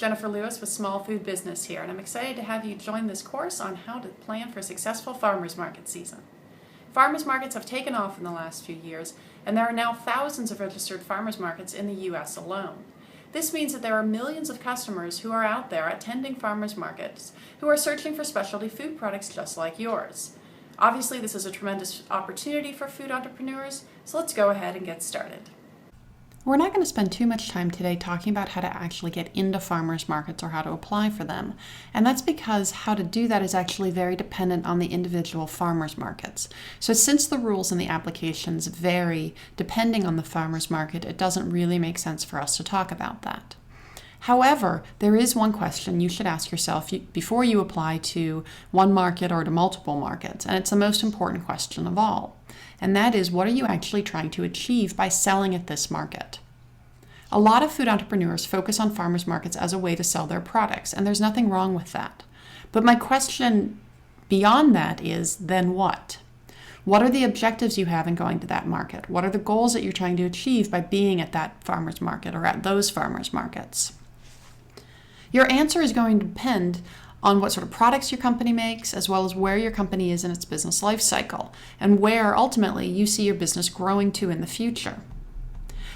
Jennifer Lewis with Small Food Business here, and I'm excited to have you join this course on how to plan for a successful farmers market season. Farmers markets have taken off in the last few years, and there are now thousands of registered farmers markets in the U.S. alone. This means that there are millions of customers who are out there attending farmers markets who are searching for specialty food products just like yours. Obviously, this is a tremendous opportunity for food entrepreneurs, so let's go ahead and get started. We're not going to spend too much time today talking about how to actually get into farmers markets or how to apply for them. And that's because how to do that is actually very dependent on the individual farmers markets. So since the rules and the applications vary depending on the farmers market, it doesn't really make sense for us to talk about that. However, there is one question you should ask yourself before you apply to one market or to multiple markets, and it's the most important question of all. And that is, what are you actually trying to achieve by selling at this market? A lot of food entrepreneurs focus on farmers markets as a way to sell their products, and there's nothing wrong with that. But my question beyond that is, then what? What are the objectives you have in going to that market? What are the goals that you're trying to achieve by being at that farmers market or at those farmers markets? Your answer is going to depend on what sort of products your company makes, as well as where your company is in its business life cycle, and where ultimately you see your business growing to in the future.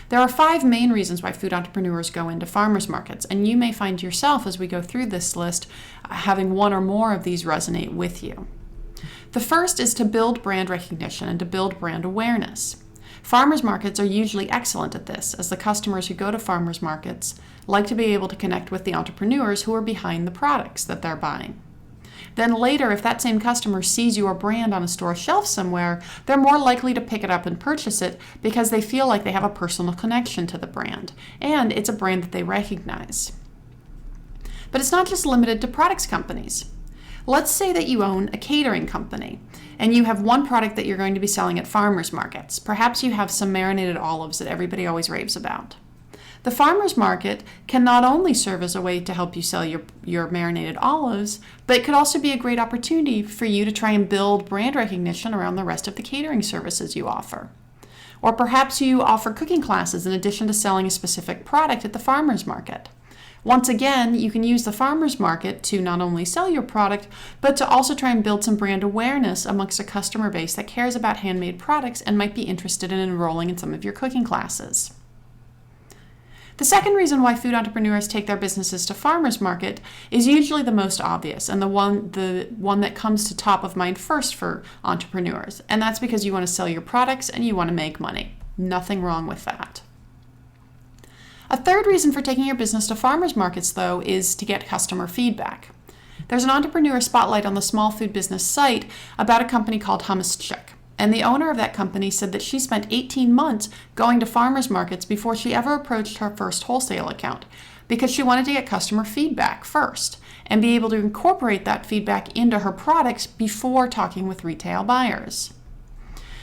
There are 5 main reasons why food entrepreneurs go into farmers markets, and you may find yourself, as we go through this list, having one or more of these resonate with you. The first is to build brand recognition and to build brand awareness. Farmers markets are usually excellent at this, as the customers who go to farmers markets like to be able to connect with the entrepreneurs who are behind the products that they're buying. Then later, if that same customer sees your brand on a store shelf somewhere, they're more likely to pick it up and purchase it because they feel like they have a personal connection to the brand, and it's a brand that they recognize. But it's not just limited to products companies. Let's say that you own a catering company, and you have one product that you're going to be selling at farmers markets. Perhaps you have some marinated olives that everybody always raves about. The farmers market can not only serve as a way to help you sell your marinated olives, but it could also be a great opportunity for you to try and build brand recognition around the rest of the catering services you offer. Or perhaps you offer cooking classes in addition to selling a specific product at the farmers market. Once again, you can use the farmers market to not only sell your product, but to also try and build some brand awareness amongst a customer base that cares about handmade products and might be interested in enrolling in some of your cooking classes. The second reason why food entrepreneurs take their businesses to farmers market is usually the most obvious and the one that comes to top of mind first for entrepreneurs, and that's because you want to sell your products and you want to make money. Nothing wrong with that. A third reason for taking your business to farmers markets, though, is to get customer feedback. There's an entrepreneur spotlight on the Small Food Business site about a company called Hummus Chick, and the owner of that company said that she spent 18 months going to farmers markets before she ever approached her first wholesale account, because she wanted to get customer feedback first and be able to incorporate that feedback into her products before talking with retail buyers.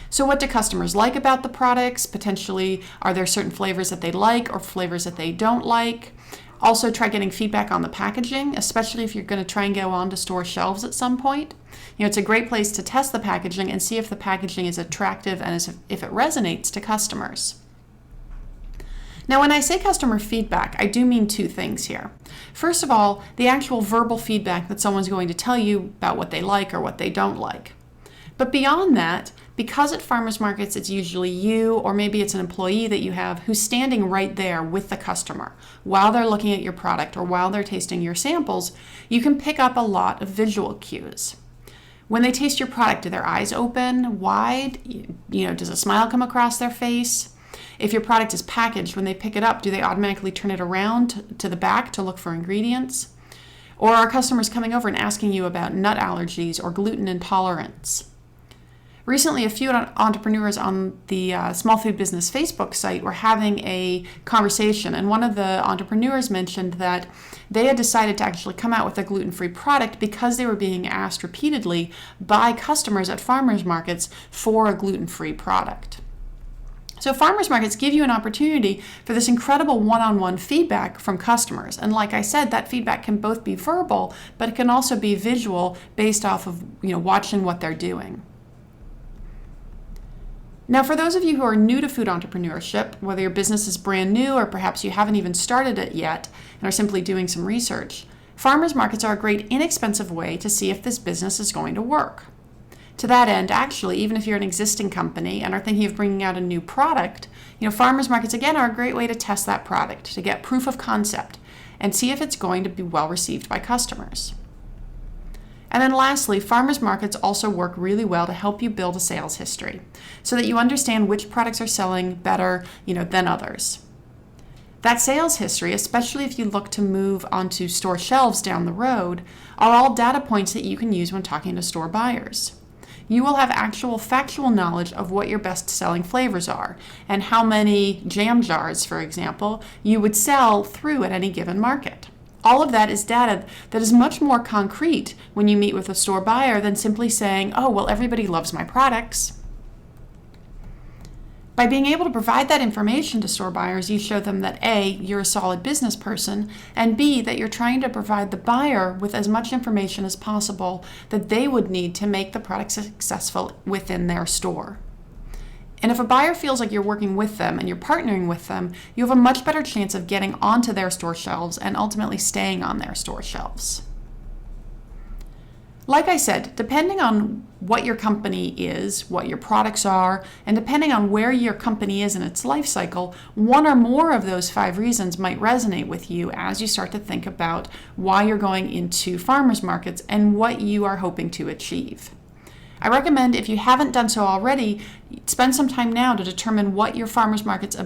So what do customers like about the products? Potentially, are there certain flavors that they like or flavors that they don't like? Also, try getting feedback on the packaging, especially if you're going to try and go onto store shelves at some point. It's a great place to test the packaging and see if the packaging is attractive and if it resonates to customers. Now, when I say customer feedback, I do mean 2 things here. First of all, the actual verbal feedback that someone's going to tell you about what they like or what they don't like. But beyond that, because at farmers markets it's usually you or maybe it's an employee that you have who's standing right there with the customer while they're looking at your product or while they're tasting your samples, you can pick up a lot of visual cues. When they taste your product, do their eyes open wide? Does a smile come across their face? If your product is packaged, when they pick it up, do they automatically turn it around to the back to look for ingredients? Or are customers coming over and asking you about nut allergies or gluten intolerance? Recently, a few entrepreneurs on the Small Food Business Facebook site were having a conversation, and one of the entrepreneurs mentioned that they had decided to actually come out with a gluten-free product because they were being asked repeatedly by customers at farmers markets for a gluten-free product. So farmers markets give you an opportunity for this incredible one-on-one feedback from customers. And like I said, that feedback can both be verbal, but it can also be visual based off of watching what they're doing. Now, for those of you who are new to food entrepreneurship, whether your business is brand new or perhaps you haven't even started it yet and are simply doing some research, farmers markets are a great inexpensive way to see if this business is going to work. To that end, actually, even if you're an existing company and are thinking of bringing out a new product, farmers markets again are a great way to test that product, to get proof of concept and see if it's going to be well received by customers. And then lastly, farmers markets also work really well to help you build a sales history so that you understand which products are selling better, than others. That sales history, especially if you look to move onto store shelves down the road, are all data points that you can use when talking to store buyers. You will have actual factual knowledge of what your best-selling flavors are and how many jam jars, for example, you would sell through at any given market. All of that is data that is much more concrete when you meet with a store buyer than simply saying, oh, well, everybody loves my products. By being able to provide that information to store buyers, you show them that A, you're a solid business person, and B, that you're trying to provide the buyer with as much information as possible that they would need to make the product successful within their store. And if a buyer feels like you're working with them and you're partnering with them, you have a much better chance of getting onto their store shelves and ultimately staying on their store shelves. Like I said, depending on what your company is, what your products are, and depending on where your company is in its life cycle, one or more of those 5 reasons might resonate with you as you start to think about why you're going into farmers markets and what you are hoping to achieve. I recommend, if you haven't done so already, spend some time now to determine what your farmers markets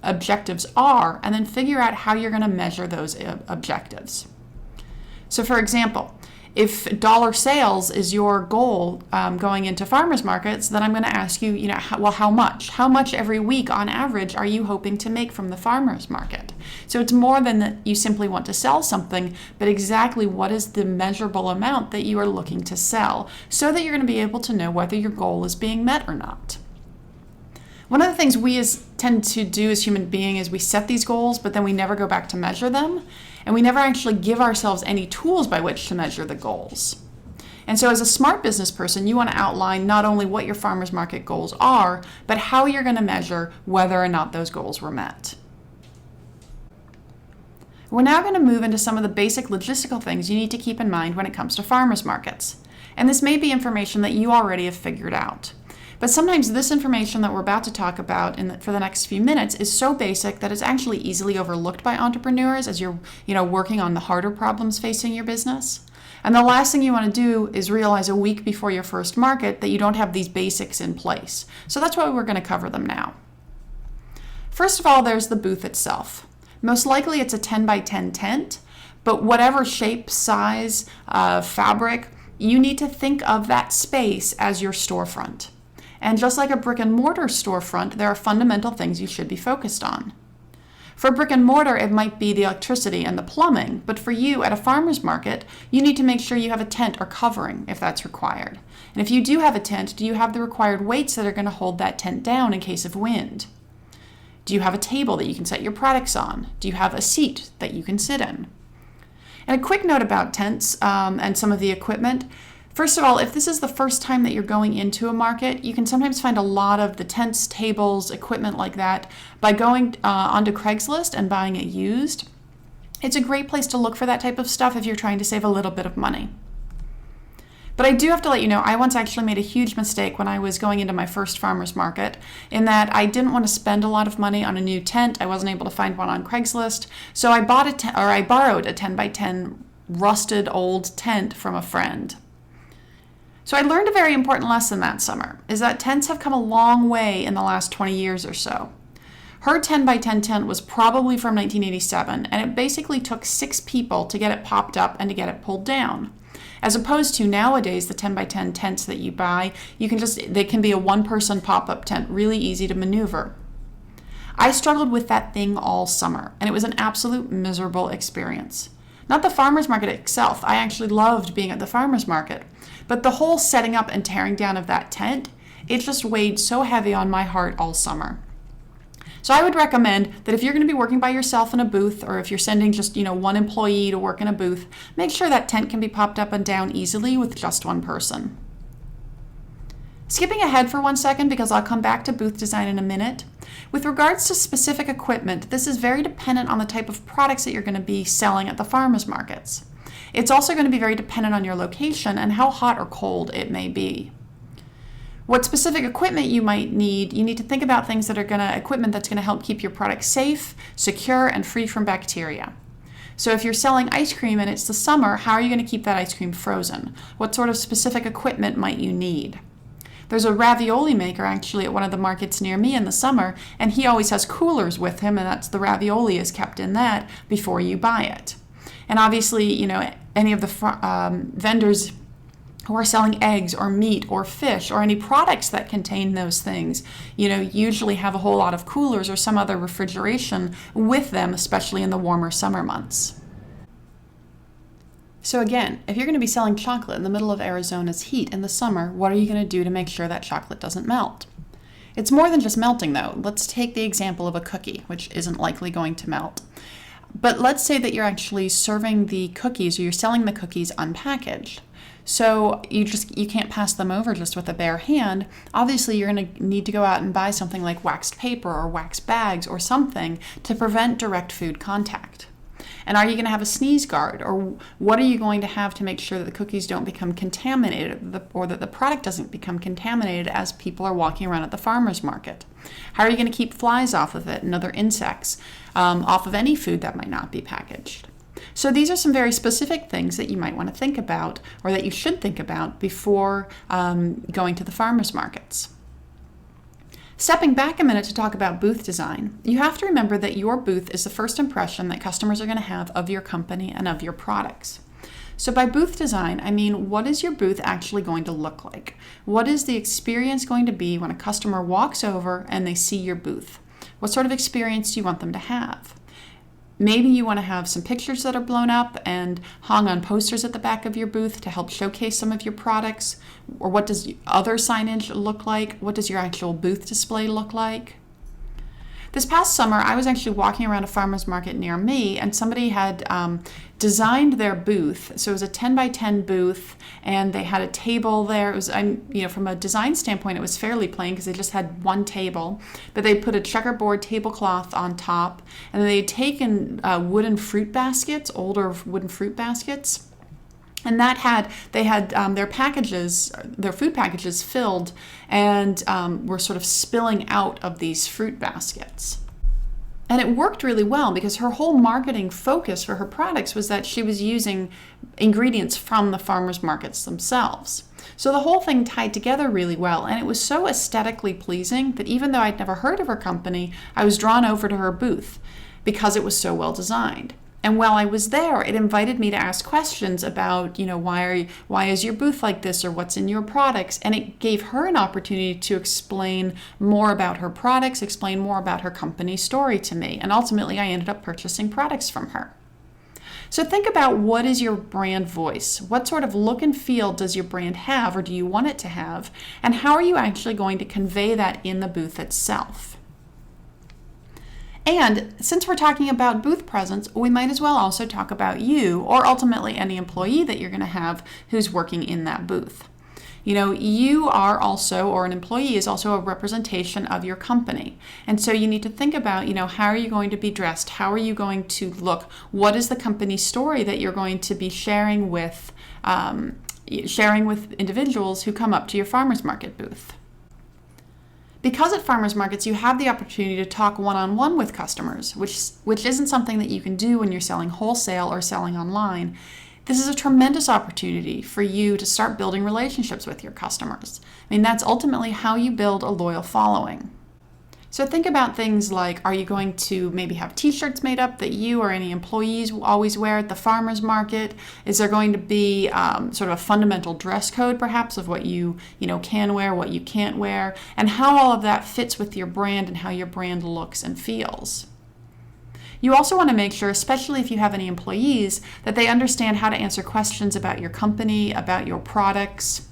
objectives are and then figure out how you're going to measure those objectives. So for example, if dollar sales is your goal going into farmers markets, then I'm going to ask you, how much? How much every week on average are you hoping to make from the farmers market? So it's more than that you simply want to sell something, but exactly what is the measurable amount that you are looking to sell so that you're going to be able to know whether your goal is being met or not. One of the things we tend to do as human beings is we set these goals, but then we never go back to measure them. And we never actually give ourselves any tools by which to measure the goals. And so as a smart business person, you want to outline not only what your farmers market goals are, but how you're going to measure whether or not those goals were met. We're now going to move into some of the basic logistical things you need to keep in mind when it comes to farmers markets. And this may be information that you already have figured out. But sometimes this information that we're about to talk about for the next few minutes is so basic that it's actually easily overlooked by entrepreneurs as you're working on the harder problems facing your business. And the last thing you want to do is realize a week before your first market that you don't have these basics in place. So that's why we're going to cover them now. First of all, there's the booth itself. Most likely it's a 10 by 10 tent, but whatever shape, size, fabric, you need to think of that space as your storefront. And just like a brick and mortar storefront, there are fundamental things you should be focused on. For brick and mortar, it might be the electricity and the plumbing, but for you at a farmer's market, you need to make sure you have a tent or covering if that's required. And if you do have a tent, do you have the required weights that are going to hold that tent down in case of wind? Do you have a table that you can set your products on? Do you have a seat that you can sit in? And a quick note about tents and some of the equipment. First of all, if this is the first time that you're going into a market, you can sometimes find a lot of the tents, tables, equipment like that by going onto Craigslist and buying it used. It's a great place to look for that type of stuff if you're trying to save a little bit of money. But I do have to let you know, I once actually made a huge mistake when I was going into my first farmer's market in that I didn't want to spend a lot of money on a new tent. I wasn't able to find one on Craigslist. So I borrowed a 10 by 10 rusted old tent from a friend. So I learned a very important lesson that summer, is that tents have come a long way in the last 20 years or so. Her 10 by 10 tent was probably from 1987, and it basically took 6 people to get it popped up and to get it pulled down. As opposed to nowadays, the 10 by 10 tents that you buy, they can be a one-person pop-up tent, really easy to maneuver. I struggled with that thing all summer, and it was an absolute miserable experience. Not the farmer's market itself. I actually loved being at the farmer's market. But the whole setting up and tearing down of that tent, it just weighed so heavy on my heart all summer. So I would recommend that if you're going to be working by yourself in a booth, or if you're sending just, one employee to work in a booth, make sure that tent can be popped up and down easily with just one person. Skipping ahead for 1 second because I'll come back to booth design in a minute. With regards to specific equipment, this is very dependent on the type of products that you're going to be selling at the farmers markets. It's also going to be very dependent on your location and how hot or cold it may be. What specific equipment you might need, you need to think about things that are equipment that's going to help keep your product safe, secure, and free from bacteria. So if you're selling ice cream and it's the summer, how are you going to keep that ice cream frozen? What sort of specific equipment might you need? There's a ravioli maker actually at one of the markets near me in the summer, and he always has coolers with him, and that's the ravioli is kept in that before you buy it. And obviously, any of the vendors who are selling eggs or meat or fish or any products that contain those things, usually have a whole lot of coolers or some other refrigeration with them, especially in the warmer summer months. So again, if you're going to be selling chocolate in the middle of Arizona's heat in the summer, what are you going to do to make sure that chocolate doesn't melt? It's more than just melting though. Let's take the example of a cookie, which isn't likely going to melt. But let's say that you're actually serving the cookies or you're selling the cookies unpackaged. So you can't pass them over just with a bare hand. Obviously, you're going to need to go out and buy something like waxed paper or wax bags or something to prevent direct food contact. And are you going to have a sneeze guard, or what are you going to have to make sure that the cookies don't become contaminated or that the product doesn't become contaminated as people are walking around at the farmer's market? How are you going to keep flies off of it and other insects off of any food that might not be packaged? So these are some very specific things that you might want to think about, or that you should think about before going to the farmers markets. Stepping back a minute to talk about booth design, you have to remember that your booth is the first impression that customers are going to have of your company and of your products. So by booth design, I mean, what is your booth actually going to look like? What is the experience going to be when a customer walks over and they see your booth? What sort of experience do you want them to have? Maybe you want to have some pictures that are blown up and hung on posters at the back of your booth to help showcase some of your products. Or what does other signage look like? What does your actual booth display look like? This past summer, I was actually walking around a farmer's market near me, and somebody had designed their booth. So it was a 10 by 10 booth, and they had a table there. It was, from a design standpoint, it was fairly plain because they just had one table, but they put a checkerboard tablecloth on top, and they'd taken wooden fruit baskets, older wooden fruit baskets. And they had their food packages filled and were sort of spilling out of these fruit baskets. And it worked really well because her whole marketing focus for her products was that she was using ingredients from the farmers markets themselves. So the whole thing tied together really well, and it was so aesthetically pleasing that even though I'd never heard of her company, I was drawn over to her booth because it was so well designed. And while I was there, it invited me to ask questions about, why is your booth like this, or what's in your products? And it gave her an opportunity to explain more about her products, explain more about her company story to me. And ultimately, I ended up purchasing products from her. So think about, what is your brand voice? What sort of look and feel does your brand have, or do you want it to have? And how are you actually going to convey that in the booth itself? And since we're talking about booth presence, we might as well also talk about you, or ultimately any employee that you're going to have who's working in that booth. You are also, or an employee is also, a representation of your company. And so you need to think about, how are you going to be dressed? How are you going to look? What is the company story that you're going to be sharing with individuals who come up to your farmers market booth? Because at farmers markets, you have the opportunity to talk one-on-one with customers, which isn't something that you can do when you're selling wholesale or selling online. This is a tremendous opportunity for you to start building relationships with your customers. That's ultimately how you build a loyal following. So think about things like, are you going to maybe have t-shirts made up that you or any employees will always wear at the farmer's market? Is there going to be sort of a fundamental dress code perhaps of what you can wear, what you can't wear, and how all of that fits with your brand and how your brand looks and feels? You also want to make sure, especially if you have any employees, that they understand how to answer questions about your company, about your products.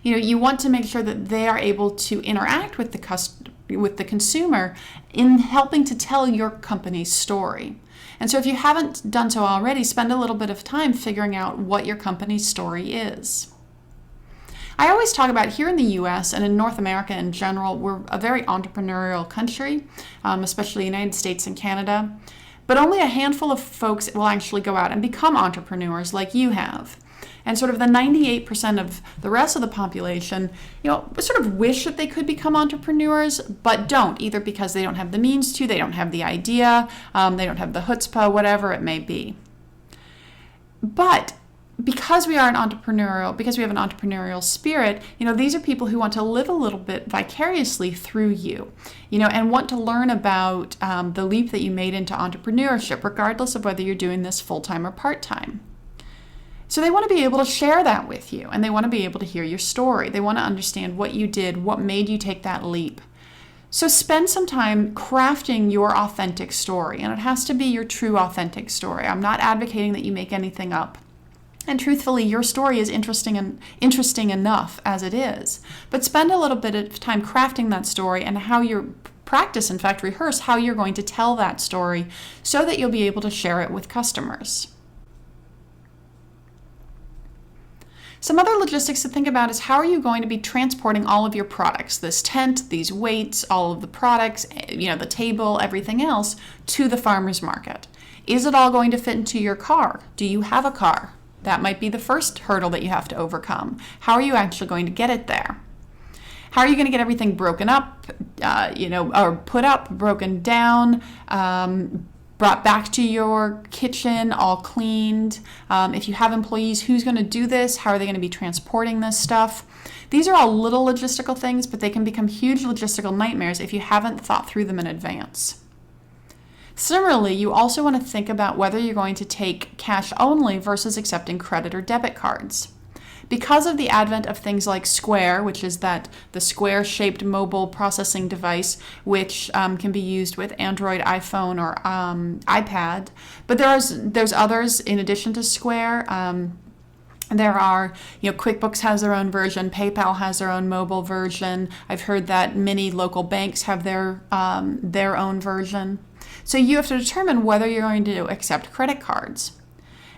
You want to make sure that they are able to interact with the consumer in helping to tell your company's story. And so if you haven't done so already, spend a little bit of time figuring out what your company's story is. I always talk about here in the US and in North America in general, we're a very entrepreneurial country, especially the United States and Canada. But only a handful of folks will actually go out and become entrepreneurs like you have. And sort of the 98% of the rest of the population, sort of wish that they could become entrepreneurs, but don't, either because they don't have the means to, they don't have the idea, they don't have the chutzpah, whatever it may be. But because we have an entrepreneurial spirit, these are people who want to live a little bit vicariously through you, and want to learn about the leap that you made into entrepreneurship, regardless of whether you're doing this full-time or part-time. So they want to be able to share that with you, and they want to be able to hear your story. They want to understand what you did, what made you take that leap. So spend some time crafting your authentic story, and it has to be your true authentic story. I'm not advocating that you make anything up. And truthfully, your story is interesting enough as it is. But spend a little bit of time crafting that story and rehearse how you're going to tell that story so that you'll be able to share it with customers. Some other logistics to think about is how are you going to be transporting all of your products, this tent, these weights, all of the products, the table, everything else, to the farmer's market. Is it all going to fit into your car? Do you have a car? That might be the first hurdle that you have to overcome. How are you actually going to get it there? How are you going to get everything broken up, or put up, broken down, brought back to your kitchen, all cleaned? If you have employees, who's going to do this? How are they going to be transporting this stuff? These are all little logistical things, but they can become huge logistical nightmares if you haven't thought through them in advance. Similarly, you also want to think about whether you're going to take cash only versus accepting credit or debit cards. Because of the advent of things like Square, which is the square-shaped mobile processing device, which can be used with Android, iPhone, or iPad, but there's others in addition to Square. There are, QuickBooks has their own version, PayPal has their own mobile version. I've heard that many local banks have their own version. So you have to determine whether you're going to accept credit cards.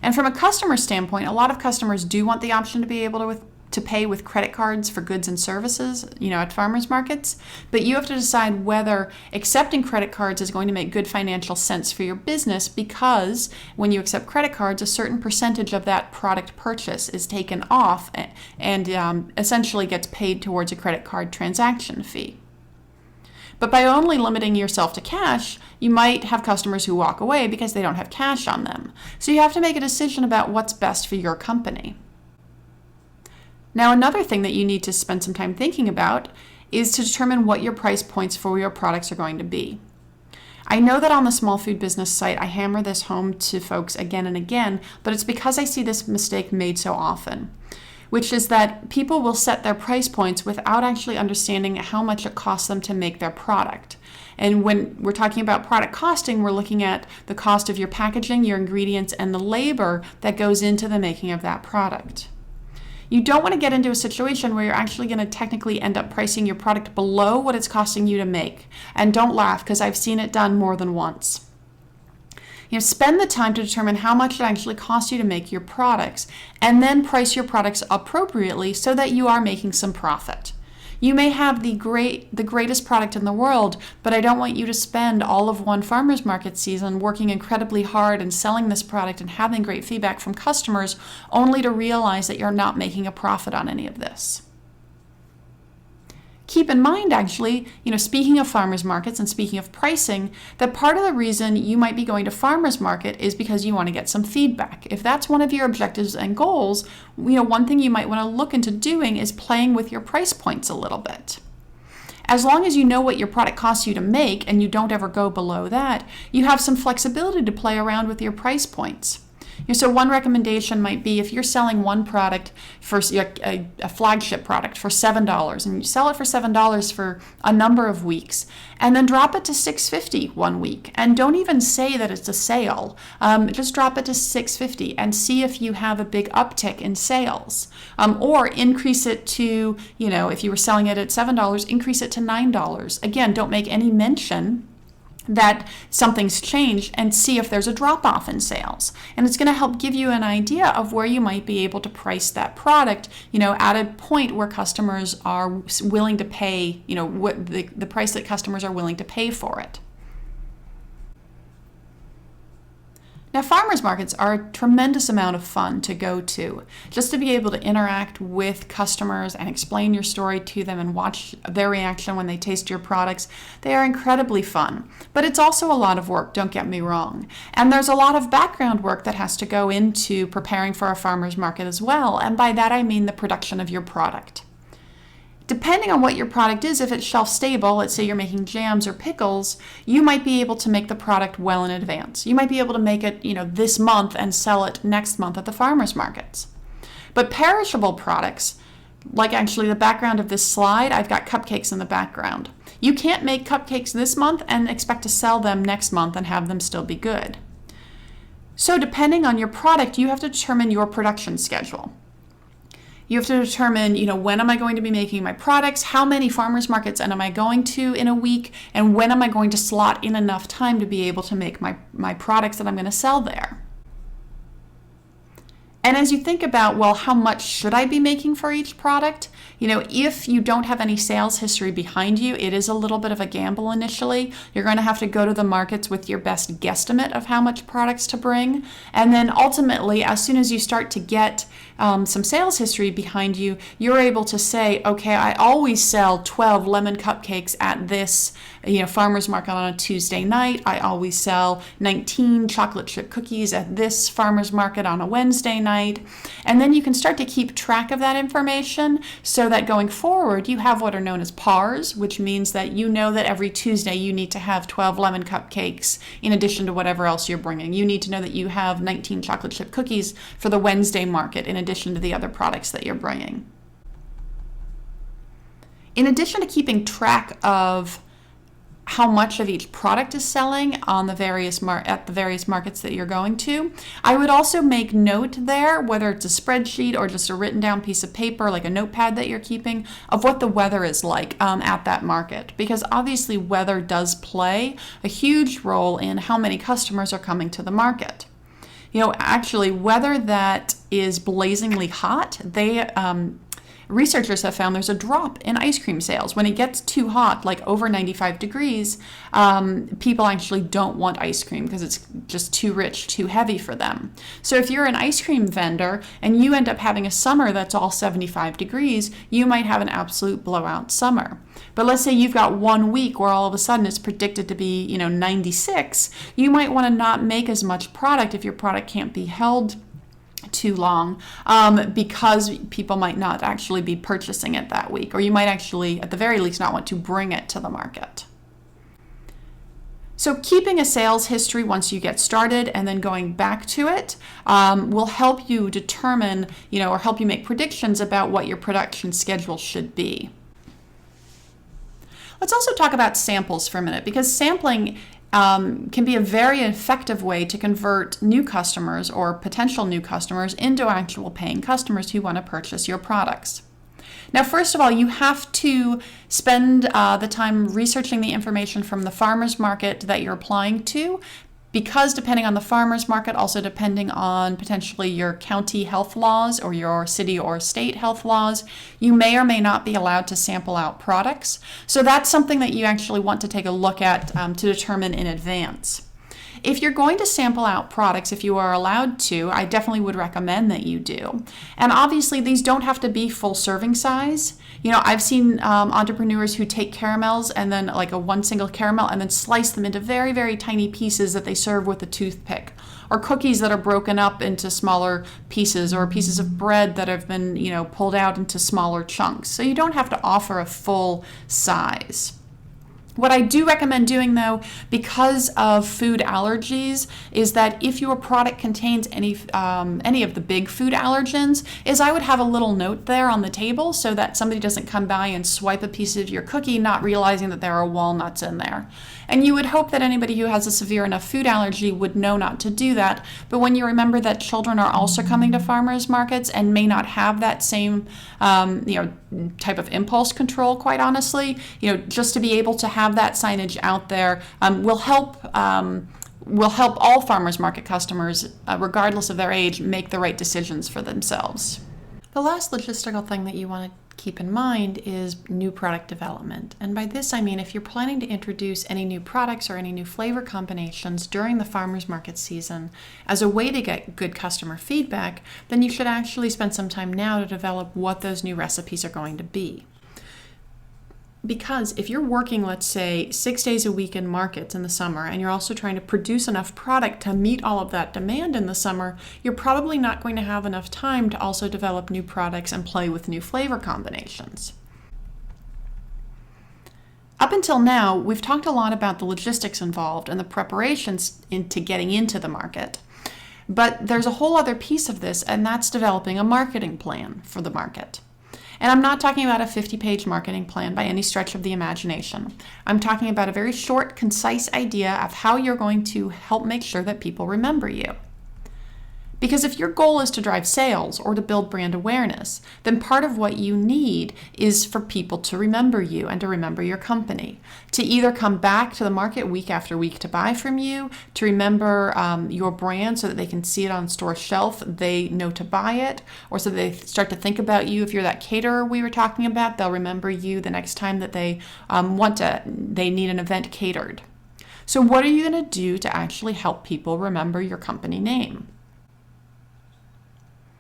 And from a customer standpoint, a lot of customers do want the option to be able to pay with credit cards for goods and services, at farmers markets. But you have to decide whether accepting credit cards is going to make good financial sense for your business, because when you accept credit cards, a certain percentage of that product purchase is taken off and essentially gets paid towards a credit card transaction fee. But by only limiting yourself to cash, you might have customers who walk away because they don't have cash on them. So you have to make a decision about what's best for your company. Now, another thing that you need to spend some time thinking about is to determine what your price points for your products are going to be. I know that on the Small Food Business site, I hammer this home to folks again and again, but it's because I see this mistake made so often, which is that people will set their price points without actually understanding how much it costs them to make their product. And when we're talking about product costing, we're looking at the cost of your packaging, your ingredients, and the labor that goes into the making of that product. You don't want to get into a situation where you're actually going to technically end up pricing your product below what it's costing you to make. And don't laugh, because I've seen it done more than once. Spend the time to determine how much it actually costs you to make your products, and then price your products appropriately so that you are making some profit. You may have the greatest product in the world, but I don't want you to spend all of one farmer's market season working incredibly hard and selling this product and having great feedback from customers, only to realize that you're not making a profit on any of this. Keep in mind, actually, speaking of farmers markets and speaking of pricing, that part of the reason you might be going to farmers market is because you want to get some feedback. If that's one of your objectives and goals, one thing you might want to look into doing is playing with your price points a little bit. As long as you know what your product costs you to make and you don't ever go below that, you have some flexibility to play around with your price points. So one recommendation might be, if you're selling one product for a flagship product for $7, and you sell it for $7 for a number of weeks, and then drop it to $6.50 one week, and don't even say that it's a sale. Just drop it to $6.50 and see if you have a big uptick in sales, or increase it to, if you were selling it at $7, increase it to $9. Again, don't make any mention that something's changed and see if there's a drop-off in sales. And it's going to help give you an idea of where you might be able to price that product, at a point where customers are willing to pay, what the price that customers are willing to pay for it. Now, farmers markets are a tremendous amount of fun to go to. Just to be able to interact with customers and explain your story to them and watch their reaction when they taste your products, they are incredibly fun. But it's also a lot of work, don't get me wrong. And there's a lot of background work that has to go into preparing for a farmers market as well. And by that I mean the production of your product. Depending on what your product is, if it's shelf stable, let's say you're making jams or pickles, you might be able to make the product well in advance. You might be able to make it, this month and sell it next month at the farmers markets. But perishable products, like actually the background of this slide, I've got cupcakes in the background. You can't make cupcakes this month and expect to sell them next month and have them still be good. So depending on your product, you have to determine your production schedule. You have to determine, when am I going to be making my products, how many farmers markets am I going to in a week, and when am I going to slot in enough time to be able to make my products that I'm going to sell there. And as you think about, how much should I be making for each product? If you don't have any sales history behind you, it is a little bit of a gamble initially. You're going to have to go to the markets with your best guesstimate of how much products to bring. And then ultimately, as soon as you start to get some sales history behind you, you're able to say, okay, I always sell 12 lemon cupcakes at this farmers market on a Tuesday night. I always sell 19 chocolate chip cookies at this farmers market on a Wednesday night. And then you can start to keep track of that information so that going forward you have what are known as PARs, which means that you know that every Tuesday you need to have 12 lemon cupcakes in addition to whatever else you're bringing. You need to know that you have 19 chocolate chip cookies for the Wednesday market in addition to the other products that you're bringing. In addition to keeping track of how much of each product is selling on the various markets that you're going to, I would also make note there, whether it's a spreadsheet or just a written down piece of paper, like a notepad that you're keeping, of what the weather is like at that market. Because obviously weather does play a huge role in how many customers are coming to the market. Actually, weather that is blazingly hot, researchers have found there's a drop in ice cream sales. When it gets too hot, like over 95 degrees, people actually don't want ice cream because it's just too rich, too heavy for them. So if you're an ice cream vendor and you end up having a summer that's all 75 degrees, you might have an absolute blowout summer. But let's say you've got 1 week where all of a sudden it's predicted to be, 96, you might want to not make as much product if your product can't be held too long, because people might not actually be purchasing it that week, or you might actually, at the very least, not want to bring it to the market. So keeping a sales history once you get started and then going back to it will help you determine, or help you make predictions about what your production schedule should be. Let's also talk about samples for a minute, because sampling can be a very effective way to convert new customers or potential new customers into actual paying customers who want to purchase your products. Now, first of all, you have to spend the time researching the information from the farmers market that you're applying to, because depending on the farmers market, also depending on potentially your county health laws or your city or state health laws, you may or may not be allowed to sample out products. So that's something that you actually want to take a look at to determine in advance. If you're going to sample out products, if you are allowed to, I definitely would recommend that you do. And obviously, these don't have to be full serving size. I've seen entrepreneurs who take caramels and then like one single caramel and then slice them into very, very tiny pieces that they serve with a toothpick. Or cookies that are broken up into smaller pieces, or pieces of bread that have been, pulled out into smaller chunks. So you don't have to offer a full size. What I do recommend doing, though, because of food allergies, is that if your product contains any of the big food allergens, is I would have a little note there on the table so that somebody doesn't come by and swipe a piece of your cookie, not realizing that there are walnuts in there. And you would hope that anybody who has a severe enough food allergy would know not to do that. But when you remember that children are also coming to farmers markets and may not have that same, type of impulse control, quite honestly. Just to be able to have that signage out there will help all farmers market customers, regardless of their age, make the right decisions for themselves. The last logistical thing that you want to keep in mind is new product development. And by this I mean if you're planning to introduce any new products or any new flavor combinations during the farmers market season as a way to get good customer feedback, then you should actually spend some time now to develop what those new recipes are going to be. Because if you're working, let's say, 6 days a week in markets in the summer, and you're also trying to produce enough product to meet all of that demand in the summer, you're probably not going to have enough time to also develop new products and play with new flavor combinations. Up until now, we've talked a lot about the logistics involved and the preparations into getting into the market. But there's a whole other piece of this, and that's developing a marketing plan for the market. And I'm not talking about a 50-page marketing plan by any stretch of the imagination. I'm talking about a very short, concise idea of how you're going to help make sure that people remember you. Because if your goal is to drive sales or to build brand awareness, then part of what you need is for people to remember you and to remember your company. To either come back to the market week after week to buy from you, to remember your brand so that they can see it on store shelf, they know to buy it, or so they start to think about you. If you're that caterer we were talking about, they'll remember you the next time that they need an event catered. So what are you going to do to actually help people remember your company name?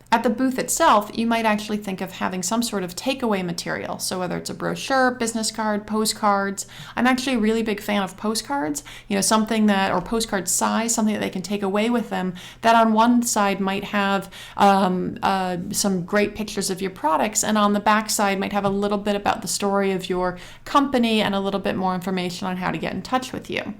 At the booth itself, you might actually think of having some sort of takeaway material. So whether it's a brochure, business card, postcards. I'm actually a really big fan of postcards, something that, or postcard size, something that they can take away with them, that on one side might have some great pictures of your products, and on the back side might have a little bit about the story of your company and a little bit more information on how to get in touch with you.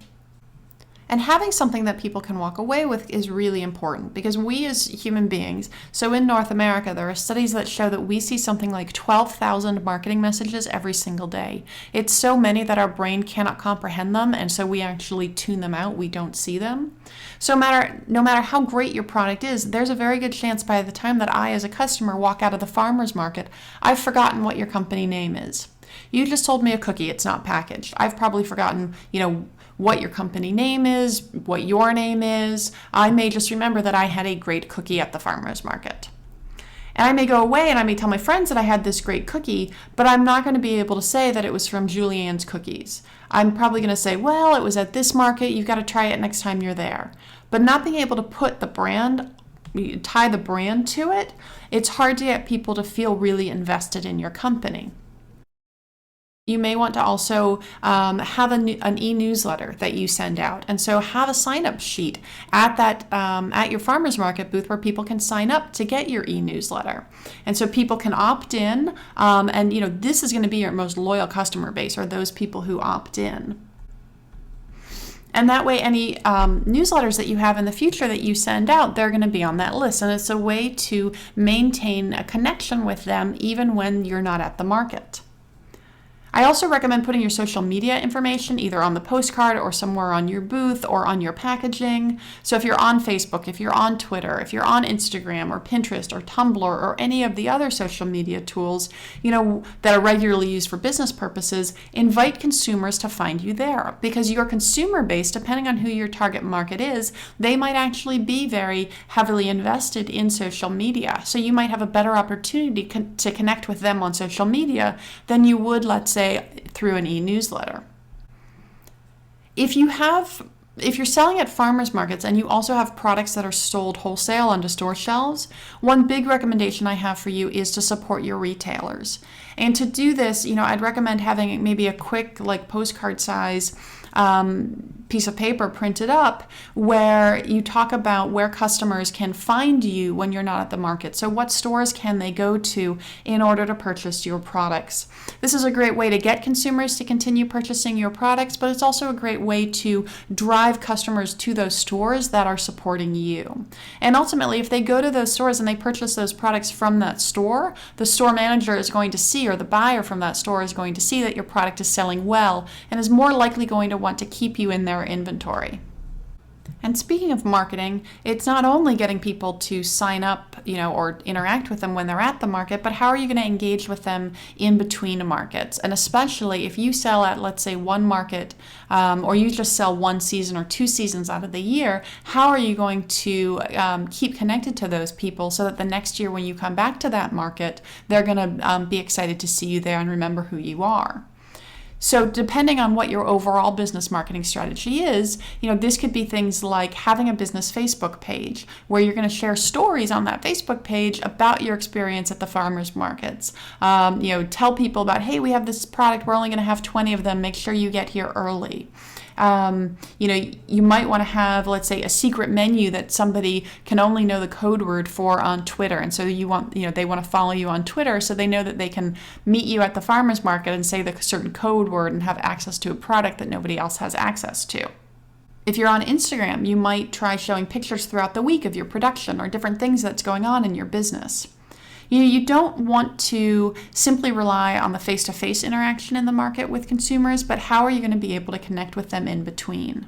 And having something that people can walk away with is really important, because we as human beings, so in North America, there are studies that show that we see something like 12,000 marketing messages every single day. It's so many that our brain cannot comprehend them, and so we actually tune them out. We don't see them. So no matter how great your product is, there's a very good chance by the time that I, as a customer, walk out of the farmer's market, I've forgotten what your company name is. You just told me a cookie, it's not packaged. I've probably forgotten, what your company name is, what your name is. I may just remember that I had a great cookie at the farmer's market. And I may go away and I may tell my friends that I had this great cookie, but I'm not going to be able to say that it was from Julianne's Cookies. I'm probably going to say, well, it was at this market, you've got to try it next time you're there. But not being able to put the brand, tie the brand to it, it's hard to get people to feel really invested in your company. You may want to also have an e-newsletter that you send out. And so have a sign-up sheet at your farmer's market booth where people can sign up to get your e-newsletter. And so people can opt in, and this is going to be your most loyal customer base, or those people who opt in. And that way, any newsletters that you have in the future that you send out, they're going to be on that list. And it's a way to maintain a connection with them even when you're not at the market. I also recommend putting your social media information either on the postcard or somewhere on your booth or on your packaging. So if you're on Facebook, if you're on Twitter, if you're on Instagram or Pinterest or Tumblr or any of the other social media tools, that are regularly used for business purposes, invite consumers to find you there, because your consumer base, depending on who your target market is, they might actually be very heavily invested in social media. So you might have a better opportunity to connect with them on social media than you would, let's say, through an e-newsletter. If you're selling at farmers markets and you also have products that are sold wholesale onto store shelves, one big recommendation I have for you is to support your retailers. And to do this, I'd recommend having maybe a quick, postcard size piece of paper printed up where you talk about where customers can find you when you're not at the market. So what stores can they go to in order to purchase your products? This is a great way to get consumers to continue purchasing your products, but it's also a great way to drive customers to those stores that are supporting you. And ultimately, if they go to those stores and they purchase those products from that store, the store manager is going to see, or the buyer from that store is going to see, that your product is selling well and is more likely going to want to keep you in their inventory. And speaking of marketing, it's not only getting people to sign up, or interact with them when they're at the market, but how are you going to engage with them in between markets? And especially if you sell at, let's say, one market, or you just sell one season or 2 seasons out of the year, how are you going to keep connected to those people so that the next year when you come back to that market, they're going to be excited to see you there and remember who you are? So depending on what your overall business marketing strategy is, this could be things like having a business Facebook page where you're going to share stories on that Facebook page about your experience at the farmers markets. Tell people about, hey, we have this product, we're only going to have 20 of them, make sure you get here early. You might want to have, let's say, a secret menu that somebody can only know the code word for on Twitter. And so they want to follow you on Twitter so they know that they can meet you at the farmer's market and say the certain code word and have access to a product that nobody else has access to. If you're on Instagram, you might try showing pictures throughout the week of your production or different things that's going on in your business. You don't want to simply rely on the face-to-face interaction in the market with consumers, but how are you going to be able to connect with them in between?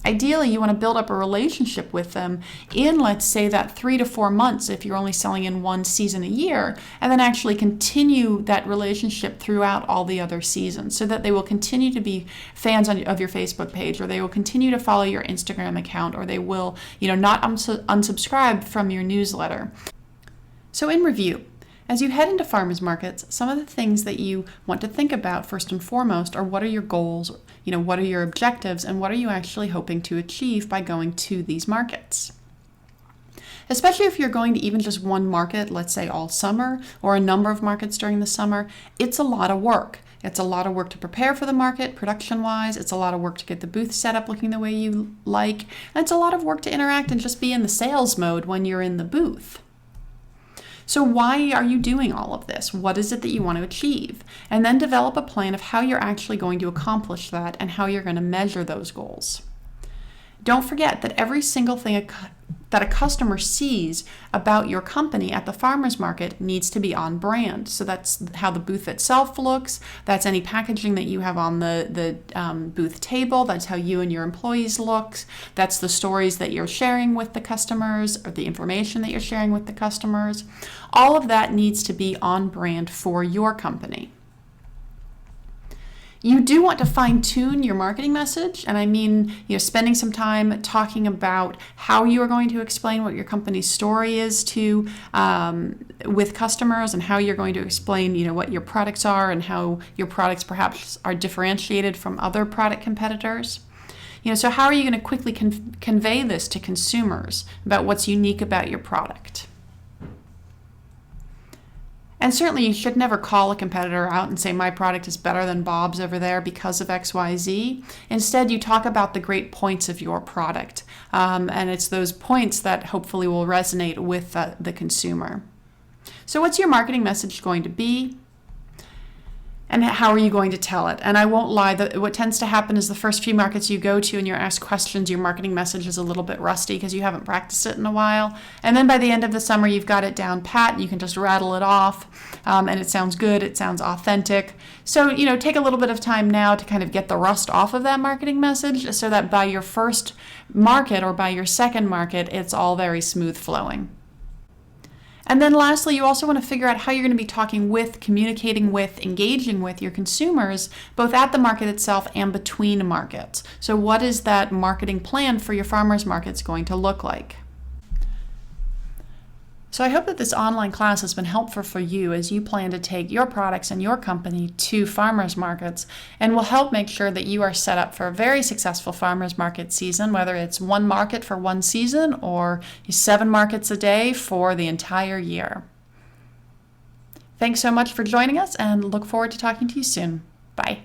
Ideally, you want to build up a relationship with them in, let's say, that 3 to 4 months if you're only selling in one season a year, and then actually continue that relationship throughout all the other seasons so that they will continue to be fans of your Facebook page, or they will continue to follow your Instagram account, or they will, not unsubscribe from your newsletter. So in review, as you head into farmers markets, some of the things that you want to think about first and foremost are what are your goals, what are your objectives, and what are you actually hoping to achieve by going to these markets. Especially if you're going to even just one market, let's say all summer, or a number of markets during the summer, it's a lot of work. It's a lot of work to prepare for the market, production-wise. It's a lot of work to get the booth set up looking the way you like. And it's a lot of work to interact and just be in the sales mode when you're in the booth. So why are you doing all of this? What is it that you want to achieve? And then develop a plan of how you're actually going to accomplish that and how you're going to measure those goals. Don't forget that every single thing that a customer sees about your company at the farmer's market needs to be on brand. So that's how the booth itself looks. That's any packaging that you have on the booth table. That's how you and your employees look. That's the stories that you're sharing with the customers or the information that you're sharing with the customers. All of that needs to be on brand for your company. You do want to fine-tune your marketing message, and I mean, spending some time talking about how you are going to explain what your company's story is to with customers, and how you're going to explain, what your products are and how your products perhaps are differentiated from other product competitors. So how are you going to quickly convey this to consumers about what's unique about your product? And certainly you should never call a competitor out and say, my product is better than Bob's over there because of XYZ. Instead, you talk about the great points of your product. And it's those points that hopefully will resonate with the consumer. So what's your marketing message going to be? And how are you going to tell it? And I won't lie, what tends to happen is the first few markets you go to and you're asked questions, your marketing message is a little bit rusty because you haven't practiced it in a while. And then by the end of the summer, you've got it down pat. You can just rattle it off, and it sounds good. It sounds authentic. So, take a little bit of time now to kind of get the rust off of that marketing message so that by your first market or by your second market, it's all very smooth flowing. And then lastly, you also want to figure out how you're going to be talking with, communicating with, engaging with your consumers, both at the market itself and between markets. So what is that marketing plan for your farmers markets going to look like? So I hope that this online class has been helpful for you as you plan to take your products and your company to farmers markets, and will help make sure that you are set up for a very successful farmers market season, whether it's one market for one season or 7 markets a day for the entire year. Thanks so much for joining us, and look forward to talking to you soon. Bye.